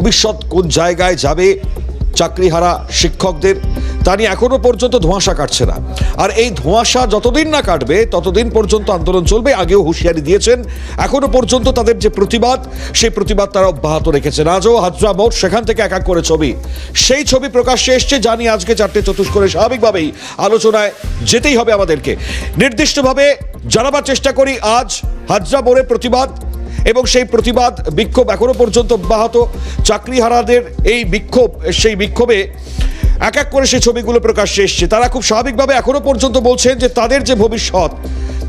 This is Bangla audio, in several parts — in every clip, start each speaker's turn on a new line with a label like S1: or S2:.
S1: ভবিষ্যৎ কোন জায়গায় যাবে চাকরিহারা শিক্ষকদের তা নিয়ে এখনো পর্যন্ত ধোঁয়াশা কাটছে না। আর এই ধোঁয়াশা যতদিন না কাটবে ততদিন পর্যন্ত আন্দোলন চলবে। আগেও হুঁশিয়ারি দিয়েছেন, এখনো পর্যন্ত তাদের যে প্রতিবাদ সেই প্রতিবাদ তারা অব্যাহত রেখেছেন। আজও হাজরা মোড়, সেখান থেকে এক এক করে ছবি, সেই ছবি প্রকাশ্যে এসছে, জানি আজকে 4টে চতুষ্কোণে স্বাভাবিকভাবেই আলোচনায় যেতেই হবে আমাদেরকে। নির্দিষ্টভাবে জানাবার চেষ্টা করি আজ হাজরা মোড়ের প্রতিবাদ এবং সেই প্রতিবাদ বিক্ষোভ এখনো পর্যন্ত অব্যাহত। চাকরিহারাদের এই বিক্ষোভ, সেই বিক্ষোভে এক এক করে সেই ছবিগুলো প্রকাশ্যে এসছে। তারা খুব স্বাভাবিকভাবে এখনো পর্যন্ত বলছেন যে তাদের যে ভবিষ্যৎ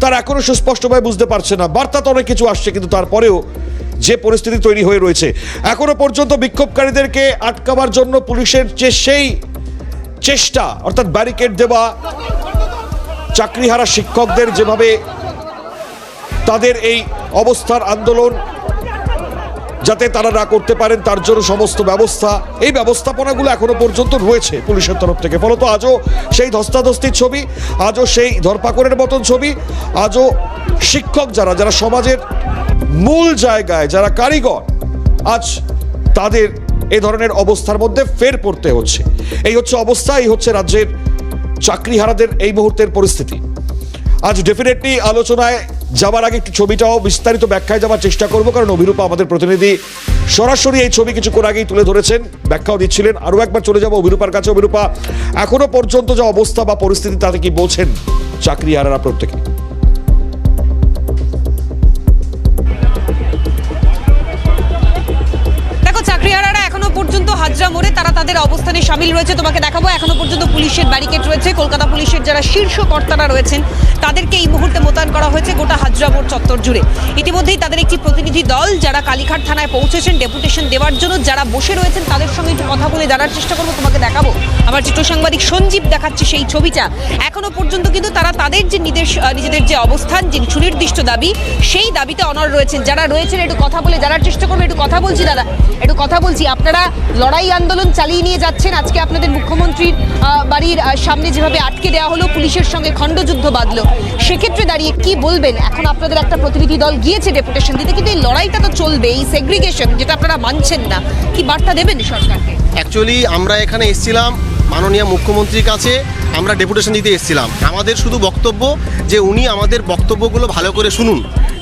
S1: তারা এখনো সুস্পষ্টভাবে বুঝতে পারছে না। বার্তা তো অনেক কিছু আসছে, কিন্তু তারপরেও যে পরিস্থিতি তৈরি হয়ে রয়েছে, এখনো পর্যন্ত বিক্ষোভকারীদেরকে আটকাবার জন্য পুলিশের যে সেই চেষ্টা, অর্থাৎ ব্যারিকেড দেওয়া, চাকরিহারা শিক্ষকদের যেভাবে তাদের এই অবস্থার আন্দোলন যাতে তারা না করতে পারেন তার জন্য সমস্ত ব্যবস্থা, এই ব্যবস্থাপনাগুলো এখনো পর্যন্ত রয়েছে পুলিশের তরফ থেকে। ফলত আজও সেই ধস্তাধস্তির ছবি, আজও সেই ধরপাকড়ের মতন ছবি, আজও শিক্ষক যারা সমাজের মূল জায়গায়, যারা কারিগর, আজ তাদের এই ধরনের অবস্থার মধ্যে ফের পড়তে হচ্ছে। এই হচ্ছে অবস্থা, এই হচ্ছে রাজ্যের চাকরিহারাদের এই মুহূর্তের পরিস্থিতি। আজ ডেফিনেটলি আলোচনায় যাবার আগে একটু ছবিটাও বিস্তারিত ব্যাখ্যায় যাওয়ার চেষ্টা করব, কারণ অভিরূপা আমাদের প্রতিনিধি সরাসরি এই ছবি কিছুক্ষণ আগেই তুলে ধরেছেন, ব্যাখ্যাও দিচ্ছিলেন। আরও একবার চলে যাব অভিরূপার কাছে। অভিরূপা, এখনো পর্যন্ত যে অবস্থা বা পরিস্থিতি তাতে কি বলছেন চাকরিহারারা প্রত্যেকে?
S2: চাকরিহারারা এখনো পর্যন্ত হাজরা মোড়ে তারা তাদের অবস্থানে সামিল রয়েছে। তোমাকে দেখাবো এখনো পর্যন্ত পুলিশের ব্যারিকেড রয়েছে। কলকাতা পুলিশের যারা শীর্ষ কর্তারা রয়েছেন তাদেরকে এই মুহূর্তে মোতায়েন করা হয়েছে গোটা হাজরা মোড় চত্বর জুড়ে। ইতিমধ্যেই তাদের একটি প্রতিনিধি দল যারা কালীঘাট থানায় পৌঁছেছেন ডেপুটেশন দেওয়ার জন্য, যারা বসে রয়েছেন তাদের সঙ্গে একটু কথা বলে জানার চেষ্টা করবো। তোমাকে দেখাবো, আমার চিত্র সাংবাদিক সঞ্জীব দেখাচ্ছে সেই ছবিটা। এখনো পর্যন্ত কিন্তু তারা তাদের যে নিজেদের যে অবস্থান, যে সুনির্দিষ্ট দাবি, সেই দাবিতে অনড় রয়েছেন। যারা রয়েছেন একটু কথা বলে জানার চেষ্টা করবো। একটু কথা বলছি দাদা, একটু কথা বলছি। আপনারা লড়াই আন্দোলন চালিয়ে নিয়ে যাচ্ছেন। আজকে আপনাদের মুখ্যমন্ত্রীর বাড়ির সামনে যেভাবে আটকে দেওয়া হলো, পুলিশের সঙ্গে খণ্ডযুদ্ধ বাঁধলো, সেক্ষেত্রে দাঁড়িয়ে কি বলবেন? এখন আপনাদের একটা প্রতিনিধি দল গিয়েছে ডেপুটেশন দিতে, কিন্তু এই লড়াইটা তো চলবে, এই সেগ্রিগেশন যেটা আপনারা মানছেন না, কি বার্তা দেবেন সরকারকে?
S3: অ্যাকচুয়ালি আমরা এখানে এসেছিলাম মাননীয় মুখ্যমন্ত্রীর কাছে, আমরা ডেপুটেশন দিতে এসেছিলাম। আমাদের শুধু বক্তব্য যে উনি আমাদের বক্তব্যগুলো ভালো করে শুনুন।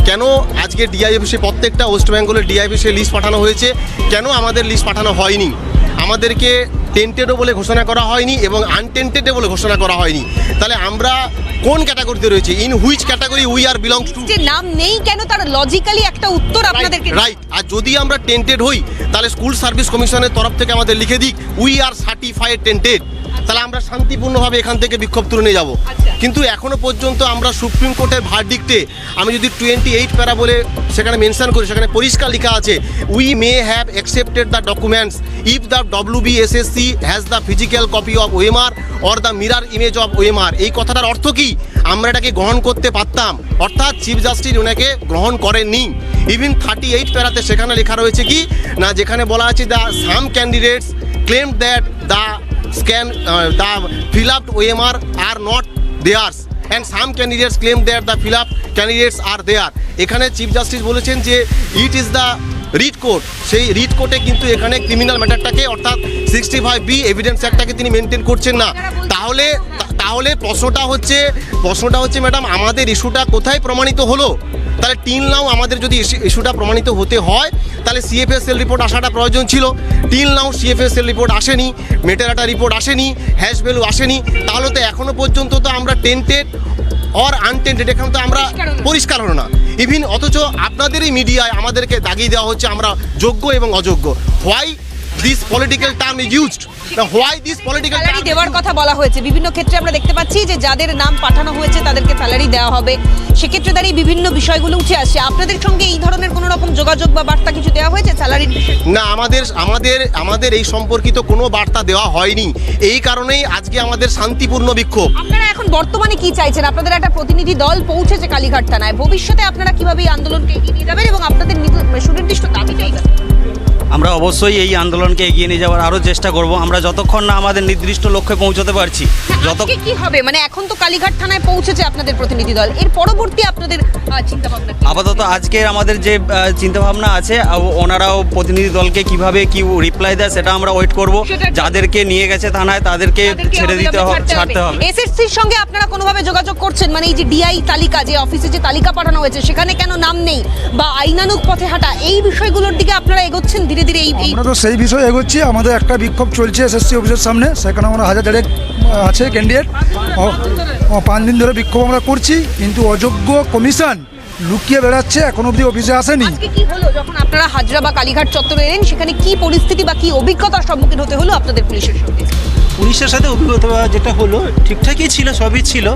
S3: কেন আজকে ডিআই অফিসে, প্রত্যেকটা ওয়েস্ট বেঙ্গলের ডিআই অফিসে লিস্ট পাঠানো হয়েছে, কেন আমাদের লিস্ট পাঠানো হয়নি? আমাদেরকে টেন্টেডও বলে ঘোষণা করা হয়নি এবং আনটেন্টেডও বলে ঘোষণা করা হয়নি। তাহলে আমরা কোন ক্যাটাগরিতে রয়েছে? In which category we are belongs to?
S2: যে নাম নেই কেন, তার লজিক্যালি একটা উত্তর আপনাদেরকে।
S3: রাইট। আর যদি আমরা টেন্টেড হই তাহলে স্কুল সার্ভিস কমিশনের তরফ থেকে আমাদের লিখে দিক উই আর সার্টিফাইড টেন্টেড, তাহলে আমরা শান্তিপূর্ণভাবে এখান থেকে বিক্ষোভ তুলে নিয়ে যাবো। কিন্তু এখনো পর্যন্ত আমরা সুপ্রিম কোর্টের ভার্ডিক্টে, আমি যদি 28 প্যারা বলে সেখানে মেনশন করি, সেখানে পরিষ্কার লেখা আছে we may have accepted the documents if the WBSSC has the physical copy of OMR or the mirror image of OMR. এই কথাটার অর্থ কি? আমরা এটাকে গ্রহণ করতে পারতাম, অর্থাৎ চিফ জাস্টিস ওনাকে গ্রহণ করেননি। ইভিন 38 প্যারাতে সেখানে লেখা রয়েছে কি না, যেখানে বলা আছে the some candidates claim that the the filled OMR are not theirs and some candidates claim that the filled candidates are there. এখানে চিফ জাস্টিস বলেছেন যে it is the writ court, সেই রিট কোর্টে কিন্তু এখানে ক্রিমিনাল ম্যাটারটাকে, অর্থাৎ 65B এভিডেন্স অ্যাক্টটাকে তিনি মেনটেন করছেন না। তাহলে প্রশ্নটা হচ্ছে ম্যাডাম, আমাদের ইস্যুটা কোথায় প্রমাণিত হলো? তাহলে টিল নাও আমাদের যদি ইস্যুটা প্রমাণিত হতে হয় তাহলে সিএফএসএল রিপোর্ট আসাটা প্রয়োজন ছিল। টিল নাও সিএফএসএল রিপোর্ট আসেনি, মেটেরাটা রিপোর্ট আসেনি, হ্যাশ ভ্যালু আসেনি। তাহলে তো এখনো পর্যন্ত তো আমরা টেন্টেড অর আনটেন্টেড, এখানে তো আমরা পরিষ্কার হলো না। ইভিন অথচ আপনাদেরই মিডিয়ায় আমাদেরকে দাগিয়ে দেওয়া হচ্ছে আমরা যোগ্য এবং অযোগ্য। Why this political term is used? Why this political
S2: salary দেওয়ার কথা বলা হয়েছে বিভিন্ন ক্ষেত্রে। আমরা দেখতে পাচ্ছি যে যাদের নাম পাঠানো হয়েছে তাদেরকে স্যালারি দেওয়া হবে, সেক্ষেত্রে দাঁড়িয়ে বিভিন্ন বিষয়গুলো উঠে আসছে। আপনাদের সঙ্গে এই ধরনের কোনো রকম যোগাযোগ বা বার্তা কিছু দেওয়া হয়েছে স্যালারির বিষয়ে?
S3: না, আমাদের এই সম্পর্কিত কোনো বার্তা দেওয়া হয়নি। এই কারণেই আজকে আমাদের শান্তিপূর্ণ বিক্ষোভ।
S2: আপনারা এখন বর্তমানে কি চাইছেন? আপনাদের একটা প্রতিনিধি দল পৌঁছেছে কালীঘাট থানায়, ভবিষ্যতে আপনারা কিভাবে এই আন্দোলনকে এগিয়ে নিয়ে যাবেন এবং আপনাদের সুনির্দিষ্ট দাবিটাই?
S4: আমরা অবশ্যই এই আন্দোলনকে এগিয়ে নিয়ে যাওয়ার আরও চেষ্টা করব। আমরা যতক্ষণ না আমাদের নির্দিষ্ট লক্ষ্যে পৌঁছতে পারছি, যত
S2: আজকে কি হবে, মানে এখন তো কালীঘাট থানায় পৌঁছেছে আপনাদের প্রতিনিধি দল, এর পরবর্তী আপনাদের চিন্তা ভাবনা কি?
S4: আপাতত আজকের আমাদের যে চিন্তাভাবনা আছে, ওনারাও প্রতিনিধি দলকে কিভাবে কি রিপ্লাই দেয় সেটা আমরা ওয়েট করব।
S2: সেটা-
S4: যাদেরকে নিয়ে গেছে থানায় তাদেরকে ছেড়ে দিতে হবে, ছাড়তে হবে।
S2: এসএসসির সঙ্গে আপনারা কোনোভাবে যোগাযোগ করছেন, মানে এই যে ডিআই তালিকা, যে অফিসে যে তালিকা পাঠানো হয়েছে সেখানে কেন নাম নেই, বা আইনানুগ পথে হাঁটা, এই বিষয়গুলোর দিকে আপনারা এগোচ্ছেন ধীরে ধীরে? এই
S5: আমরা তো সেই বিষয়ে এগোচ্ছি। আমাদের একটা বিক্ষোভ চলছে এসএসসি অফিসের সামনে, সেখানে আমরা 1000 আছে ক্যান্ডিডেট। 5 দিন ধরে বিক্ষোভ আমরা করছি, কিন্তু অযোগ্য কমিশন লুকিয়ে বেড়াচ্ছে, এখন অবধি অফিসে আসেনি।
S2: আজকে কি হলো যখন আপনারা হাজরা বা কালীঘাট চত্বরে এলেন, সেখানে কি পরিস্থিতি বা কি অভিজ্ঞতার সম্মুখীন হতে হলো আপনাদের পুলিশের সঙ্গে?
S6: পুলিশের সাথে অভিজ্ঞতা যেটা হলো ঠিকঠাকই ছিল, সবই ছিল।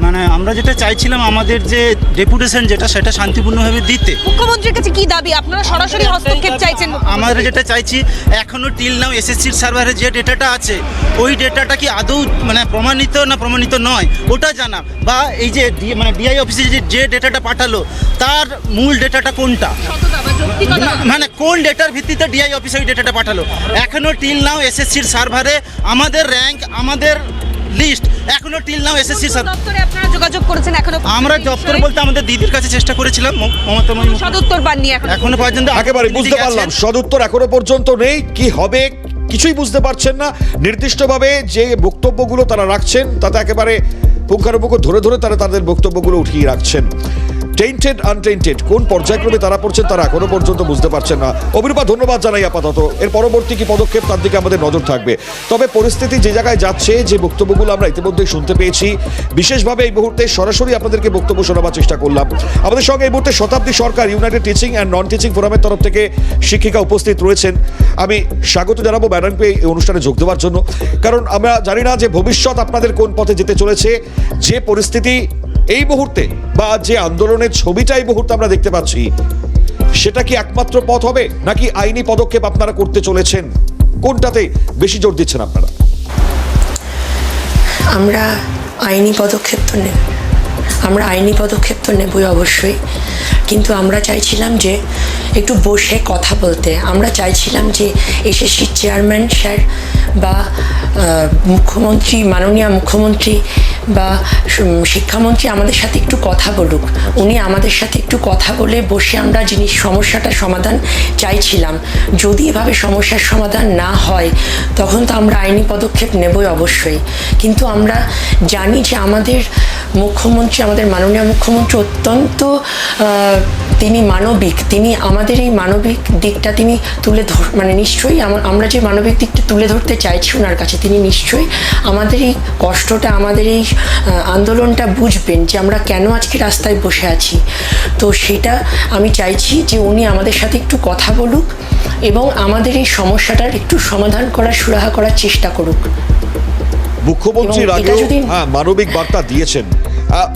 S6: মানে আমরা যেটা চাইছিলাম আমাদের যে ডেপুটেশন যেটা, সেটা শান্তিপূর্ণভাবে দিতে।
S2: মুখ্যমন্ত্রীর কাছে কি দাবি? আপনারা সরাসরি হস্তক্ষেপ চাইছেন?
S6: আমরা যেটা চাইছি, এখনো টিল নাও এসএসসির সার্ভারে যে ডেটাটা আছে, ওই ডেটাটা কি আদৌ মানে প্রমাণিত না প্রমাণিত নয় ওটা জানা, বা এই যে মানে ডিআই অফিসে যে ডেটাটা পাঠালো তার মূল ডেটাটা কোনটা,
S2: সততা বা যৌক্তিকতা?
S6: মানে কোন ডেটার ভিত্তিতে ডিআই অফিসে ওই ডেটাটা পাঠালো। এখনো টিল নাও এসএসসির সার্ভারে আমাদের র্যাঙ্ক, আমাদের লিস্ট এখনো টিল নাও এসএসসি
S2: দপ্তরে আপনারা যোগাযোগ করেছেন এখনো?
S6: আমরা দপ্তর বলতে আমাদের দিদির কাছে চেষ্টা করেছিলাম, মমতা
S2: সদুত্তর পাননি
S6: এখনো পর্যন্ত।
S1: একেবারে বুঝতে পারলাম, সদুত্তর এখনো পর্যন্ত নেই। কি হবে কিছুই বুঝতে পারছেন না। নির্দিষ্টভাবে যে বক্তব্যগুলো তারা রাখছেন তাতে একেবারে পুঙ্খানুপুঙ্খ ধরে ধরে তারা তাদের বক্তব্যগুলো উঠিয়ে রাখছেন। টেন্টেড আনটেন্টেড কোন পর্যায়ক্রমে তারা পড়ছেন তারা এখনো পর্যন্ত বুঝতে পারছেন না। অভিরূপা, ধন্যবাদ জানাই আপাতত। এর পরবর্তী কি পদক্ষেপ তার দিকে আমাদের নজর থাকবে। তবে পরিস্থিতি যে জায়গায় যাচ্ছে, যে বক্তব্যগুলো আমরা ইতিমধ্যেই শুনতে পেয়েছি, বিশেষভাবে এই মুহূর্তে সরাসরি আপনাদেরকে বক্তব্য শোনাবার চেষ্টা করলাম। আমাদের সঙ্গে এই মুহূর্তে Shatabdi Sarkar, united teaching and non teaching ফোরামের তরফ থেকে শিক্ষিকা উপস্থিত রয়েছেন। আমি স্বাগত জানাবো ম্যাডামকে এই অনুষ্ঠানে যোগ দেওয়ার জন্য, কারণ আমরা জানি না যে ভবিষ্যৎ আপনাদের কোন পথে যেতে চলেছে। যে পরিস্থিতি এই মুহূর্তে বা যে আন্দোলনের ছবিটা এই মুহূর্তে আমরা দেখতে পাচ্ছি, সেটা কি একমাত্র পথ হবে নাকি আইনি পদক্ষেপ আপনারা করতে চলেছেন? কোনটাতে বেশি জোর দিচ্ছেন আপনারা?
S7: আমরা আইনি পদক্ষেপ তো নেবই অবশ্যই, কিন্তু আমরা চাইছিলাম যে একটু বসে কথা বলতে। আমরা চাইছিলাম যে এসএসসির চেয়ারম্যান স্যার বা মুখ্যমন্ত্রী, মাননীয় মুখ্যমন্ত্রী বা শিক্ষামন্ত্রী আমাদের সাথে একটু কথা বলুক। উনি আমাদের সাথে একটু কথা বলে বসে আমরা সমস্যাটার সমাধান চাইছিলাম। যদি এভাবে সমস্যার সমাধান না হয় তখন তো আমরা আইনি পদক্ষেপ নেবই অবশ্যই। কিন্তু আমরা জানি যে আমাদের মুখ্যমন্ত্রী, আমাদের মাননীয় মুখ্যমন্ত্রী অত্যন্ত তিনি মানবিক। তিনি আমাদের এই মানবিক দিকটা তিনি মানে নিশ্চয়ই আমরা যে মানবিক দিকটা তুলে ধরতে চাইছি ওনার কাছে, তিনি নিশ্চয়ই আমাদের এই কষ্টটা, আমাদের এই আন্দোলনটা বুঝবেন যে আমরা কেন আজকে রাস্তায় বসে আছি। তো সেটা আমি চাইছি যে উনি আমাদের সাথে একটু কথা বলুক এবং আমাদের এই সমস্যাটার একটু সমাধান করার, সুরাহা করার চেষ্টা করুক।
S1: মুখ্যমন্ত্রীর আগেও মানবিক বার্তা দিয়েছেন।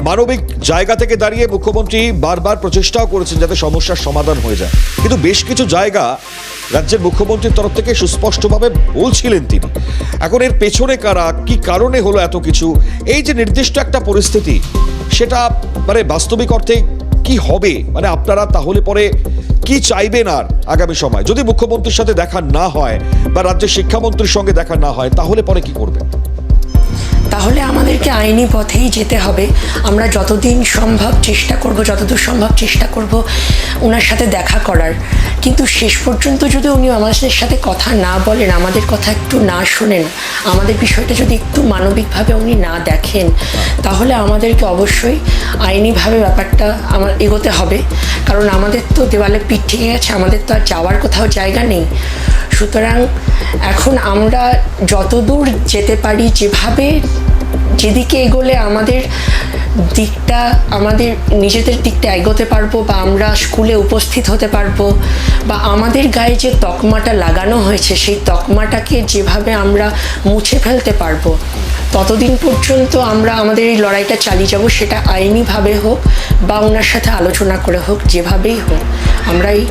S1: মানবিক জায়গা থেকে দাঁড়িয়ে মুখ্যমন্ত্রী বারবার প্রচেষ্টাও করেছেন যাতে সমস্যার সমাধান হয়ে যায়, কিন্তু বেশ কিছু জায়গা রাজ্যের মুখ্যমন্ত্রীর তরফ থেকে সুস্পষ্টভাবে বলছিলেন তিনি। এখন এর পেছনে কারা, কি কারণে হলো এত কিছু, এই যে নির্দিষ্ট একটা পরিস্থিতি, সেটা মানে বাস্তবিক অর্থে কি হবে? মানে আপনারা তাহলে পরে কি চাইবেন আর আগামী সময়? যদি মুখ্যমন্ত্রীর সাথে দেখা না হয় বা রাজ্যের শিক্ষামন্ত্রীর সঙ্গে দেখা না হয়, তাহলে পরে কি করবেন?
S7: তাহলে আমাদেরকে আইনি পথেই যেতে হবে। আমরা যতদূর সম্ভব চেষ্টা করব ওনার সাথে দেখা করার। কিন্তু শেষ পর্যন্ত যদি উনি আমাদের সাথে কথা না বলেন, আমাদের কথা একটু না শোনেন, আমাদের বিষয়টা যদি একটু মানবিকভাবে উনি না দেখেন, তাহলে আমাদেরকে অবশ্যই আইনিভাবে ব্যাপারটা এগোতে হবে। কারণ আমাদের তো দেওয়ালে পিঠ থেকে গেছে, আমাদের তো আর যাওয়ার কোথাও জায়গা নেই। সুতরাং এখন আমরা যতদূর যেতে পারি, যেদিকে এগোলে আমাদের নিজেদের দিকটা এগোতে পারবো, বা আমরা স্কুলে উপস্থিত হতে পারবো, বা আমাদের গায়ে যে তকমাটা লাগানো হয়েছে সেই তকমাটাকে যেভাবে আমরা মুছে ফেলতে পারবো, ততদিন পর্যন্ত আমরা আমাদের এই লড়াইটা চালিয়ে যাব। সেটা আইনিভাবে হোক বা ওনার সাথে আলোচনা করে হোক, যেভাবেই হোক আমরা এই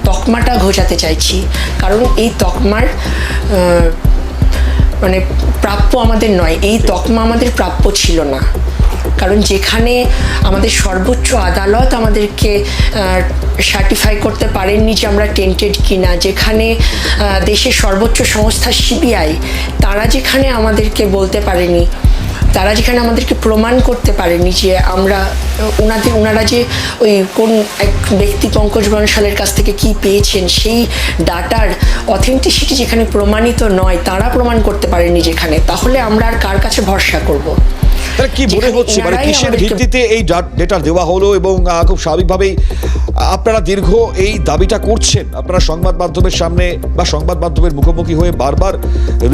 S7: তকমাটা ঘোচাতে চাইছি। কারণ এই তকমার মানে প্রাপ্য আমাদের নয়, এই তকমা আমাদের প্রাপ্য ছিল না। কারণ যেখানে আমাদের সর্বোচ্চ আদালত আমাদেরকে সার্টিফাই করতে পারেননি যে আমরা টেন্টেড কিনা, যেখানে দেশের সর্বোচ্চ সংস্থা সিবিআই তারা যেখানে আমাদেরকে বলতে পারেনি, তারা যেখানে আমাদেরকে প্রমাণ করতে পারেনি যে আমরা ওনারা যে ওই কোন এক ব্যক্তি পঙ্কজ বনশালের কাছ থেকে কি পেয়েছেন সেই ডাটার অথেন্টিসিটি যেখানে প্রমাণিত নয়, তারা প্রমাণ করতে পারেনি যেখানে, তাহলে আমরা আর কার কাছে ভরসা করব?
S1: তাহলে কি মনে হচ্ছে মানে কিসের ভিত্তিতে এই ডেটা দেওয়া হলো? এবং খুব স্বাভাবিকভাবেই আপনারা দীর্ঘ এই দাবিটা করছেন, আপনারা সংবাদ মাধ্যমের সামনে বা সংবাদ মাধ্যমের মুখোমুখি হয়ে বারবার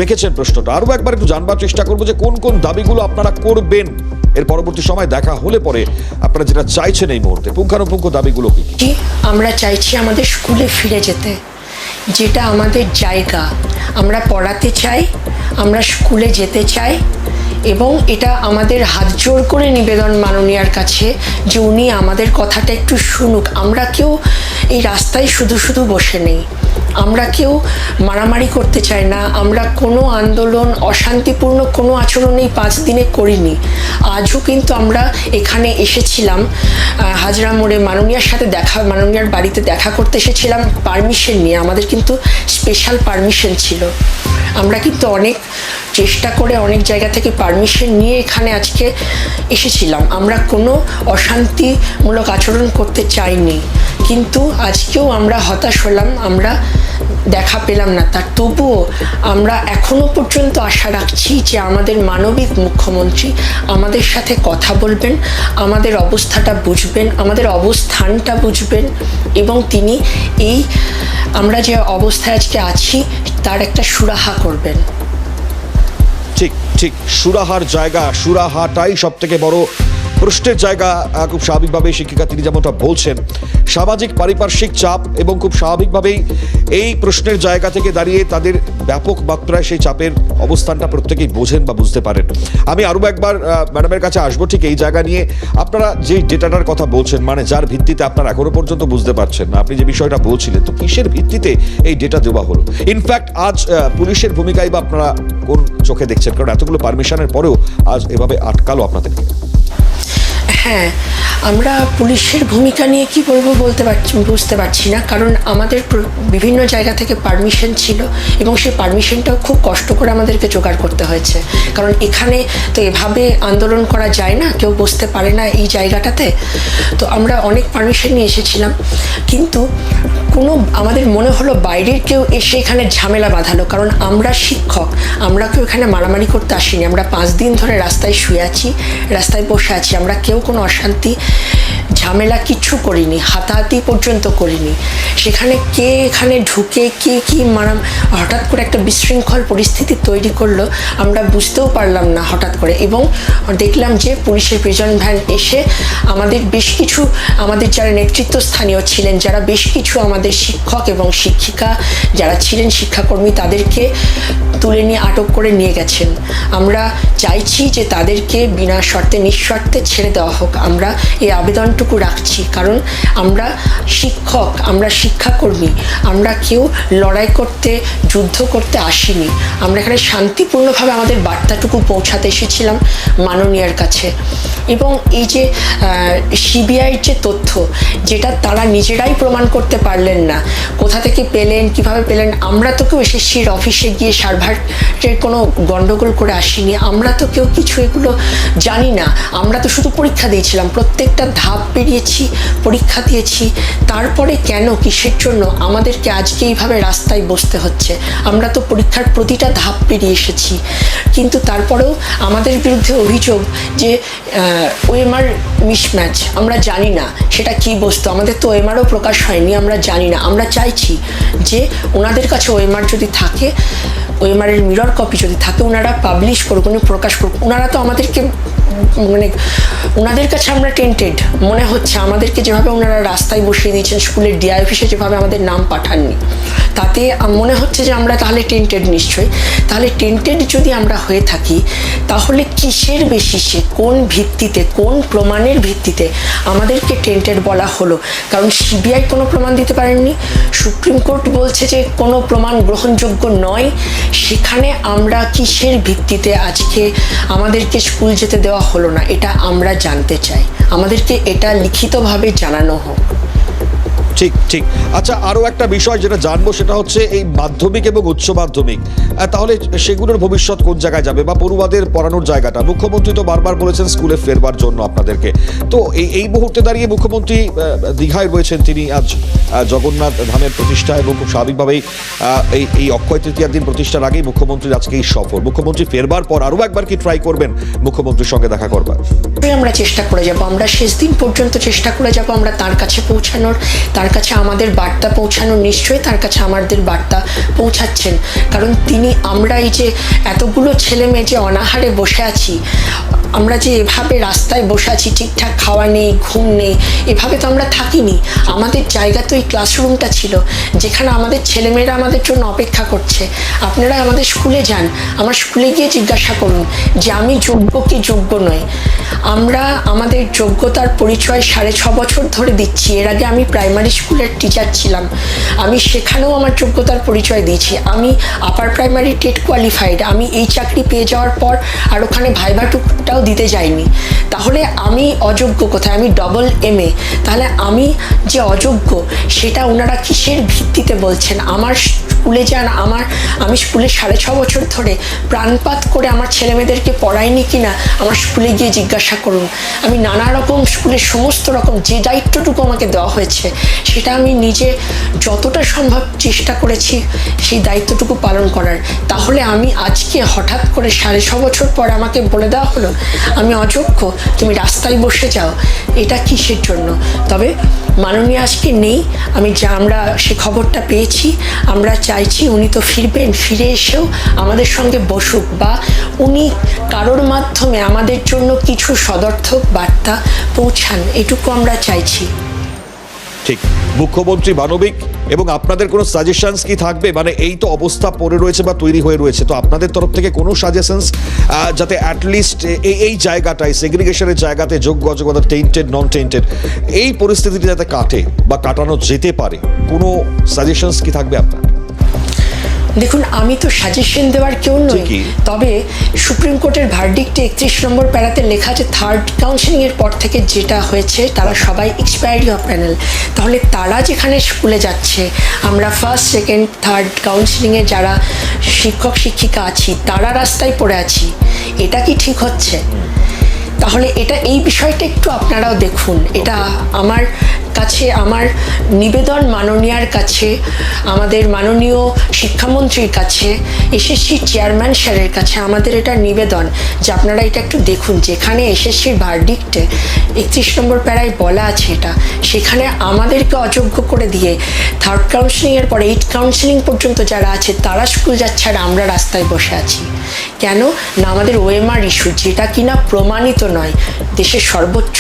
S1: রেখেছেন প্রশ্নটা। আরও একবার একটু জানবার চেষ্টা করবো যে কোন কোন দাবিগুলো আপনারা করবেন এর পরবর্তী সময় দেখা হলে পরে আপনারা যেটা চাইছেন এই মুহূর্তে, পুঙ্খানুপুঙ্খ দাবিগুলো কি?
S7: আমরা চাইছি আমাদের স্কুলে ফিরে যেতে, যেটা আমাদের জায়গা। আমরা পড়াতে চাই, আমরা স্কুলে যেতে চাই, এবং এটা আমাদের হাত জোর করে নিবেদন মাননীয়ার কাছে যে উনি আমাদের কথাটা একটু শুনুক। আমরা কেউ এই রাস্তায় শুধু শুধু বসে নেই, আমরা কেউ মারামারি করতে চাই না, আমরা কোনো আন্দোলন অশান্তিপূর্ণ কোনো আচরণ এই 5 দিনে করিনি। আজও কিন্তু আমরা এখানে এসেছিলাম হাজরা মোড়ে মাননীয়ার সাথে মাননীয়ার বাড়িতে দেখা করতে এসেছিলাম পারমিশন নিয়ে, আমাদের কিন্তু স্পেশাল পারমিশন ছিল। আমরা কিন্তু অনেক চেষ্টা করে অনেক জায়গা থেকে পারমিশন নিয়ে এখানে আজকে এসেছিলাম। আমরা কোনো অশান্তিমূলক আচরণ করতে চাইনি, কিন্তু আজকেও আমরা হতাশ হলাম, আমরা দেখা পেলাম না। তার তবুও আমরা এখনো পর্যন্ত আশা রাখছি যে আমাদের মানবিক মুখ্যমন্ত্রী আমাদের সাথে কথা বলবেন, আমাদের অবস্থাটা বুঝবেন, আমাদের অবস্থানটা বুঝবেন, এবং তিনি এই আমরা যে অবস্থায় আজকে আছি তার একটা সুরাহা করবেন।
S1: ঠিক ঠিক, সুরাহার জায়গা, সুরাহাটাই সব থেকে বড় প্রশ্নের জায়গা। খুব স্বাভাবিকভাবেই শিক্ষিকা তিনি যেমনটা বলছেন, সামাজিক পারিপার্শ্বিক চাপ, এবং খুব স্বাভাবিকভাবেই এই প্রশ্নের জায়গা থেকে দাঁড়িয়ে তাদের ব্যাপক মাত্রায় সেই চাপের অবস্থানটা প্রত্যেকেই বোঝেন বা বুঝতে পারেন। আমি আরও একবার ম্যাডামের কাছে আসবো ঠিক এই জায়গা নিয়ে। আপনারা যে ডেটাটার কথা বলছেন, মানে যার ভিত্তিতে আপনারা এখনো পর্যন্ত বুঝতে পারছেন না, আপনি যে বিষয়টা বলছিলেন, তো কিসের ভিত্তিতে এই ডেটা দেওয়া হলো? ইনফ্যাক্ট আজ পুলিশের ভূমিকায় বা আপনারা কোন চোখে দেখছেন? কারণ এতগুলো পারমিশনের পরেও আজ এভাবে আটকালো আপনাদেরকে।
S7: হ্যাঁ, আমরা পুলিশের ভূমিকা নিয়ে কি বলবো বুঝতে পারছি না, কারণ আমাদের বিভিন্ন জায়গা থেকে পারমিশন ছিল, এবং সেই পারমিশনটাও খুব কষ্ট করে আমাদেরকে জোগাড় করতে হয়েছে, কারণ এখানে তো এভাবে আন্দোলন করা যায় না, কেউ বসতে পারে না এই জায়গাটাতে। তো আমরা অনেক পারমিশন নিয়ে এসেছিলাম, কিন্তু আমাদের মনে হলো বাইরের কেউ এসে এখানে ঝামেলা বাঁধালো, কারণ আমরা শিক্ষক, আমরা কেউ এখানে মারামারি করতে আসিনি। আমরা 5 দিন ধরে রাস্তায় শুয়ে আছি, রাস্তায় বসে আছি, আমরা কেউ কোনো অশান্তি ঝামেলা কিচ্ছু করিনি, হাতাহাতি পর্যন্ত করিনি। সেখানে কে এখানে ঢুকে কে কি হঠাৎ করে একটা বিশৃঙ্খল পরিস্থিতি তৈরি করলো আমরা বুঝতেও পারলাম না হঠাৎ করে। এবং দেখলাম যে পুলিশের প্রিজন ভ্যান এসে আমাদের বেশ কিছু, আমাদের যারা নেতৃত্বস্থানীয় ছিলেন, যারা বেশ কিছু আমাদের শিক্ষক এবং শিক্ষিকা যারা ছিলেন, শিক্ষাকর্মী, তাদেরকে তুলে নিয়ে আটক করে নিয়ে গেছেন। আমরা চাইছি যে তাদেরকে বিনা শর্তে নিঃশর্তে ছেড়ে দেওয়া হোক। আমরা এই আবেদনটুকু রাখছি, কারণ আমরা শিক্ষক, আমরা শিক্ষাকর্মী, আমরা কেউ লড়াই করতে যুদ্ধ করতে আসিনি। আমরা এখানে শান্তিপূর্ণভাবে আমাদের বার্তাটুকু পৌঁছাতে এসেছিলাম মাননীয়ার কাছে। এবং এই যে সিবিআইয়ের যে তথ্য, যেটা তারা নিজেরাই প্রমাণ করতে পারলেন না, কোথা থেকে পেলেন, কিভাবে পেলেন, আমরা তো কেউ এসএসসির অফিসে গিয়ে সার্ভারের কোনো গন্ডগোল করে আসিনি, আমরা তো কেউ কিছু এগুলো জানি না। আমরা তো শুধু পরীক্ষা দিয়েছিলাম, প্রত্যেকটা ধাপ পেরিয়েছি, পরীক্ষা দিয়েছি। তারপরে কেন, কিসের জন্য আমাদেরকে আজকে এইভাবে রাস্তায় বসতে হচ্ছে? আমরা তো পরীক্ষার প্রতিটা ধাপ পেরিয়ে এসেছি, কিন্তু তারপরেও আমাদের বিরুদ্ধে অভিযোগ যে ওএমআর মিসম্যাচ। আমরা জানি না সেটা কি বস্তু, আমাদের তো ওএমআরও প্রকাশ হয়নি, আমরা জানি না। আমরা চাইছি যে ওনাদের কাছে ওএমআর যদি থাকে, ওএমআরের মিরর কপি যদি থাকে, ওনারা পাবলিশ করুক, উনি প্রকাশ করুক। ওনারা তো আমাদেরকে ওনাদের কাছে আমরা টেন্টেড মনে হচ্ছে, আমাদেরকে যেভাবে ওনারা রাস্তায় বসিয়ে দিয়েছেন, স্কুলের ডিআই অফিসে যেভাবে আমাদের নাম পাঠাননি, তাতে মনে হচ্ছে যে আমরা তাহলে টেন্টেড নিশ্চয়ই। তাহলে টেন্টেড যদি আমরা হয়ে থাকি, তাহলে কিসের বেসিসে, কোন ভিত্তিতে, কোন প্রমাণের ভিত্তিতে আমাদেরকে টেন্টেড বলা হলো? কারণ সিবিআই কোনো প্রমাণ দিতে পারেননি, সুপ্রিম কোর্ট বলছে যে কোনো প্রমাণ গ্রহণযোগ্য নয়, সেখানে আমরা কিসের ভিত্তিতে আজকে আমাদেরকে স্কুল যেতে দেওয়া হলো না, এটা আমরা জানতে চাই। আমাদেরকে এটা লিখিতভাবে জানানো হোক।
S1: ঠিক ঠিক। আচ্ছা, আরও একটা বিষয় যেটা জানবো সেটা হচ্ছে এই মাধ্যমিক এবং উচ্চ মাধ্যমিক, তাহলে সেগুলোর ভবিষ্যৎ কোন জায়গায় যাবে বা পড়ুয়াদের পড়ানোর জায়গাটা? মুখ্যমন্ত্রী তো বারবার বলেছেন স্কুলে ফেরবার জন্য আপনাদেরকে। তো এই মুহূর্তে দাঁড়িয়ে মুখ্যমন্ত্রী দীঘায় রয়েছেন, তিনি আজ জগন্নাথ ধামের প্রতিষ্ঠা এবং খুব স্বাভাবিকভাবেই এই অক্ষয় তৃতীয়ার দিন প্রতিষ্ঠার আগেই মুখ্যমন্ত্রীর আজকে এই সফর। মুখ্যমন্ত্রী ফেরবার পর আরও একবার কি ট্রাই করবেন মুখ্যমন্ত্রীর সঙ্গে দেখা করবার?
S7: আমরা চেষ্টা করে যাব, আমরা শেষ দিন পর্যন্ত চেষ্টা করে যাব আমরা তার কাছে পৌঁছানোর, তার কাছে আমাদের বার্তা পৌঁছানোর। নিশ্চয়ই তার কাছে আমাদের বার্তা পৌঁছাচ্ছেন, কারণ তিনি, আমরা এই যে এতগুলো ছেলে মেয়ে যে অনাহারে বসে আছি, আমরা যে এভাবে রাস্তায় বসে আছি, ঠিকঠাক খাওয়া নেই, ঘুম নেই, এভাবে তো আমরা থাকিনি। আমাদের জায়গা তো এই ক্লাসরুমটা ছিল, যেখানে আমাদের ছেলেমেয়েরা আমাদের জন্য অপেক্ষা করছে। আপনারা আমাদের স্কুলে যান, আমার স্কুলে গিয়ে জিজ্ঞাসা করুন যে আমি যোগ্য কি যোগ্য নই। আমরা আমাদের যোগ্যতার পরিচয় 6.5 বছর ধরে দিচ্ছি। এর আগে আমি প্রাইমারি স্কুলের টিচার ছিলাম, আমি সেখানেও আমার যোগ্যতার পরিচয় দিয়েছি। আমি আপার প্রাইমারি টেট কোয়ালিফাইড। আমি এই চাকরি পেয়ে যাওয়ার পর আর ওখানে ভাইভাটাও দিতে যাইনি। তাহলে আমি অযোগ্য কোথায়? আমি AA। তাহলে আমি যে অযোগ্য সেটা ওনারা কিসের ভিত্তিতে বলছেন? আমার স্কুলে যান, আমি স্কুলে 6.5 বছর ধরে প্রাণপাত করে আমার ছেলেমেয়েদেরকে পড়াইনি কিনা আমার স্কুলে গিয়ে জিজ্ঞাসা করুন। আমি নানা রকম স্কুলের সমস্ত রকম যে দায়িত্বটুকু আমাকে দেওয়া হয়েছে সেটা আমি নিজে যতটা সম্ভব চেষ্টা করেছি সেই দায়িত্বটুকু পালন করার। তাহলে আমি আজকে হঠাৎ করে 6.5 বছর পর আমাকে বলে দেওয়া হলো আমি অযোগ্য, তুমি রাস্তায় বসে যাও, এটা কিসের জন্য? তবে মাননীয় আজকে নেই, আমরা সে খবরটা পেয়েছি। আমরা চাইছি উনি তো ফিরবেন, ফিরে এসেও আমাদের সঙ্গে বসুক, বা উনি কারোর মাধ্যমে আমাদের জন্য কিছু সদর্থক বার্তা পৌঁছান, এটুকু আমরা চাইছি।
S1: ঠিক। মুখ্যমন্ত্রী মানবিক এবং আপনাদের কোনো সাজেশনস কি থাকবে? মানে এই তো অবস্থা পড়ে রয়েছে বা তৈরি হয়ে রয়েছে, তো আপনাদের তরফ থেকে কোনো সাজেশনস যাতে অ্যাটলিস্ট এই জায়গাটায়, সেগ্রিগেশনের জায়গাতে যোগ্য অযোগ্যতা, টেন্টেড নন টেন্টেড, এই পরিস্থিতিটি যাতে কাটে বা কাটানো যেতে পারে, কোনো সাজেশনস কি থাকবে আপনার?
S7: দেখুন, আমি তো সাজেশন দেওয়ার কেউ নই, তবে সুপ্রিম কোর্টের ভার্ডিক্টে 31 নম্বর প্যারাতে লেখা আছে থার্ড কাউন্সিলিংয়ের পর থেকে যেটা হয়েছে তারা সবাই এক্সপায়ারি অফ প্যানেল। তাহলে তারা যেখানে স্কুলে যাচ্ছে, আমরা ফার্স্ট সেকেন্ড থার্ড কাউন্সিলিংয়ে যারা শিক্ষক শিক্ষিকা আছি তারা রাস্তায় পড়ে আছি, এটা কি ঠিক হচ্ছে? তাহলে এই বিষয়টা একটু আপনারাও দেখুন। এটা আমার কাছে, আমার নিবেদন মাননীয়ার কাছে, আমাদের মাননীয় শিক্ষামন্ত্রীর কাছে, এসএসসির চেয়ারম্যান স্যারের কাছে আমাদের এটা নিবেদন যে আপনারা এটা একটু দেখুন। যেখানে এসএসসির ভার্ডিক্টে 31 নম্বর প্যারায় বলা আছে এটা, সেখানে আমাদেরকে অযোগ্য করে দিয়ে থার্ড কাউন্সিলিংয়ের পরে 8 কাউন্সিলিং পর্যন্ত যারা আছে তারা স্কুল যাচ্ছে আর আমরা রাস্তায় বসে আছি। কেন না? আমাদের OMR ইস্যু, যেটা কিনা প্রমাণিত নয়, দেশের সর্বোচ্চ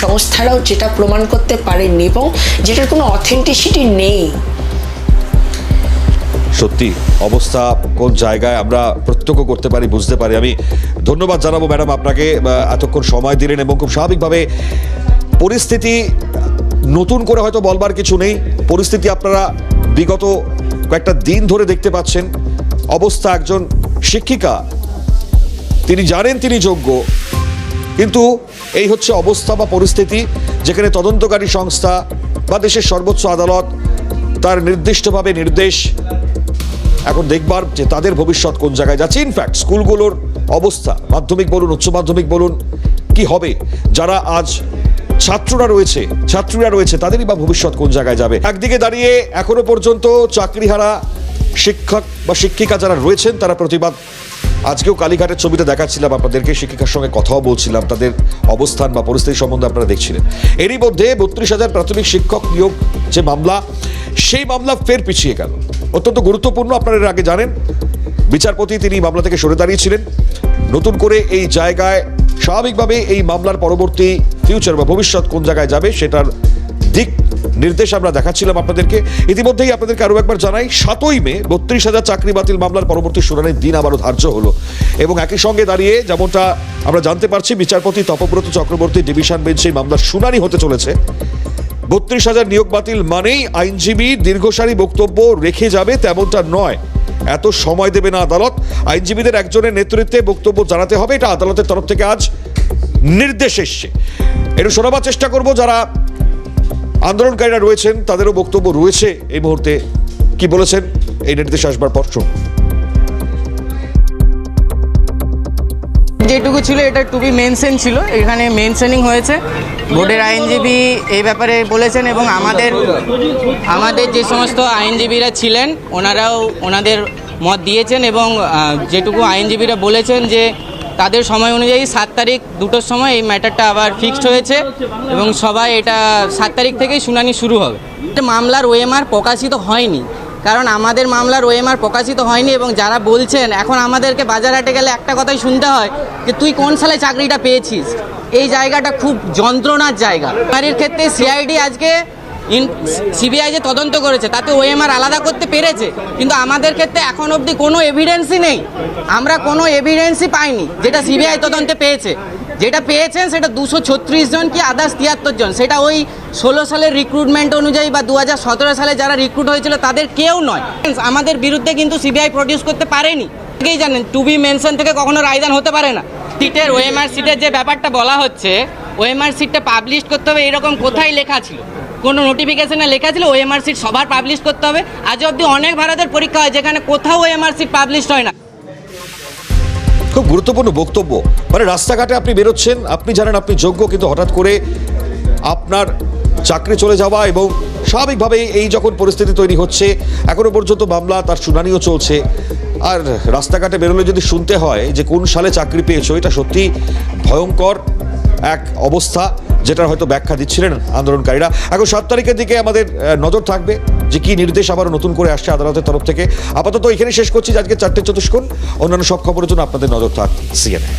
S7: সংস্থারাও যেটা প্রমাণ করতে পারেননি এবং যেটার কোনো অথেন্টিসিটি নেই।
S1: সত্যি অবস্থা কোন জায়গায় আমরা প্রত্যক্ষ করতে পারি, বুঝতে পারি। আমি ধন্যবাদ জানাবো ম্যাডাম আপনাকে, এতক্ষণ সময় দিলেন এবং খুব স্বাভাবিকভাবে পরিস্থিতি নতুন করে হয়তো বলবার কিছু নেই। পরিস্থিতি আপনারা বিগত কয়েকটা দিন ধরে দেখতে পাচ্ছেন। অবস্থা, একজন শিক্ষিকা তিনি জানেন তিনি যোগ্য, কিন্তু এই হচ্ছে অবস্থা বা পরিস্থিতি, যেখানে তদন্তকারী সংস্থা বা দেশের সর্বোচ্চ আদালত তার নির্দিষ্টভাবে নির্দেশ এখন দেখবার যে তাদের ভবিষ্যৎ কোন জায়গায় যাচ্ছে। ইনফ্যাক্ট স্কুলগুলোর অবস্থা, মাধ্যমিক বলুন, উচ্চ মাধ্যমিক বলুন, কি হবে? যারা আজ ছাত্রীরা রয়েছে তাদেরই বা ভবিষ্যৎ কোন জায়গায় যাবে? একদিকে দাঁড়িয়ে এখনো পর্যন্ত চাকরিহারা শিক্ষক বা শিক্ষিকা যারা রয়েছেন তারা প্রতিবাদ। আজকেও কালীঘাটের ছবিটা দেখাচ্ছিলাম আপনাদেরকে, শিক্ষিকার সঙ্গে কথাও বলছিলাম, তাদের অবস্থান বা পরিস্থিতি সম্বন্ধে আপনারা দেখছিলেন। এরই মধ্যে 32,000 প্রাথমিক শিক্ষক নিয়োগ যে মামলা, সেই মামলা ফের পিছিয়ে গেল। অত্যন্ত গুরুত্বপূর্ণ, আপনারা এর আগে জানেন বিচারপতি তিনি মামলা থেকে সরে দাঁড়িয়েছিলেন। নতুন করে এই জায়গায় স্বাভাবিকভাবে এই মামলার পরবর্তী ফিউচার বা ভবিষ্যৎ কোন জায়গায় যাবে সেটার দিক নির্দেশ আমরা দেখাচ্ছিলাম আপনাদেরকে। ইতিমধ্যেই আপনাদেরকে আরও একবার জানাই, 7ই মে 32,000 চাকরি বাতিল মামলার পরবর্তী শুনানির দিন আবারও ধার্য হলো এবং একই সঙ্গে দাঁড়িয়ে যেমনটা আমরা জানতে পারছি বিচারপতি তপব্রত চক্রবর্তী ডিভিশন বেঞ্চে এই মামলার শুনানি হতে চলেছে। 32,000 নিয়োগ বাতিল মানেই আইনজীবী দীর্ঘসারি বক্তব্য রেখে যাবে তেমনটা নয়। এত সময় দেবে না আদালত। আইনজীবীদের একজনের নেতৃত্বে বক্তব্য জানাতে হবে, এটা আদালতের তরফ থেকে আজ নির্দেশ এসছে। একটু শোনাবার চেষ্টা করব যারা আন্দোলনকারীরা রয়েছেন, তাদেরও বক্তব্য রয়েছে এই মুহূর্তে। কি বলেছেন এই নির্দেশ আসবার পর শুনুন।
S8: যেটুকু ছিল এটা টু বি মেনশন ছিল, এখানে মেনশনিং হয়েছে। বোর্ডের আইনজীবী এই ব্যাপারে বলেছেন এবং আমাদের যে সমস্ত আইনজীবীরা ছিলেন ওনারাও ওনাদের মত দিয়েছেন এবং যেটুকু আইনজীবীরা বলেছেন যে তাদের সময় অনুযায়ী 7 তারিখ 2টোর সময় এই ম্যাটারটা আবার ফিক্সড হয়েছে এবং সবাই এটা 7 তারিখ থেকেই শুনানি শুরু হবে। মামলার ওএমআর প্রকাশিত হয়নি, কারণ আমাদের মামলার ওএমআর প্রকাশিত হয়নি এবং যারা বলছেন এখন আমাদেরকে বাজারহাটে গেলে একটা কথাই শুনতে হয় যে তুই কোন সালে চাকরিটা পেয়েছিস। এই জায়গাটা খুব যন্ত্রণার জায়গা। বাড়ির ক্ষেত্রে সিআইডি আজকে সিবিআই যে তদন্ত করেছে তাতে ওএমআর আলাদা করতে পেরেছে, কিন্তু আমাদের ক্ষেত্রে এখন অবধি কোনো এভিডেন্সই নেই। আমরা কোনো এভিডেন্সই পাইনি যেটা সিবিআই তদন্তে পেয়েছে। যেটা পেয়েছেন সেটা 236 জন কি আদার্স 73 জন, সেটা ওই 16 সালের রিক্রুটমেন্ট অনুযায়ী বা 2017 সালে যারা রিক্রুট হয়েছিল তাদের কেউ নয়। আমাদের বিরুদ্ধে কিন্তু সিবিআই প্রডিউস করতে পারেনি। ঠিকই জানেন টু বি মেনশন থেকে কখনো রায়দান হতে পারে না। সিটের ওএমআর সিটের যে ব্যাপারটা বলা হচ্ছে, ওএমআর সিটটা পাবলিশ করতে হবে এরকম কোথায় লেখা ছিল? কোনো নোটিফিকেশনে লেখা ছিল ওএমআর সিট সবার পাবলিশ করতে হবে? আজ অবধি অনেক ভারতের পরীক্ষা হয় যেখানে কোথাও ওএমআর সিট পাবলিশ হয় না।
S1: খুব গুরুত্বপূর্ণ বক্তব্য। মানে রাস্তাঘাটে আপনি বেরোচ্ছেন, আপনি জানেন আপনি যোগ্য, কিন্তু হঠাৎ করে আপনার চাকরি চলে যাওয়া এবং স্বাভাবিকভাবে এই যখন পরিস্থিতি তৈরি হচ্ছে, এখনো পর্যন্ত মামলা তার শুনানিও চলছে, আর রাস্তাঘাটে বেরোলে যদি শুনতে হয় যে কোন সালে চাকরি পেয়েছো, এটা সত্যি ভয়ঙ্কর এক অবস্থা, যেটার হয়তো ব্যাখ্যা দিচ্ছিলেন আন্দোলনকারীরা। এখন 7 তারিখের দিকে আমাদের নজর থাকবে যে কি নির্দেশ আবারও নতুন করে আসছে আদালতের তরফ থেকে। আপাতত এখানে শেষ করছি আজকে 4টে চতুষ্কোণ। অন্যান্য সব খবরের জন্য আপনাদের নজর থাক সিএনএ।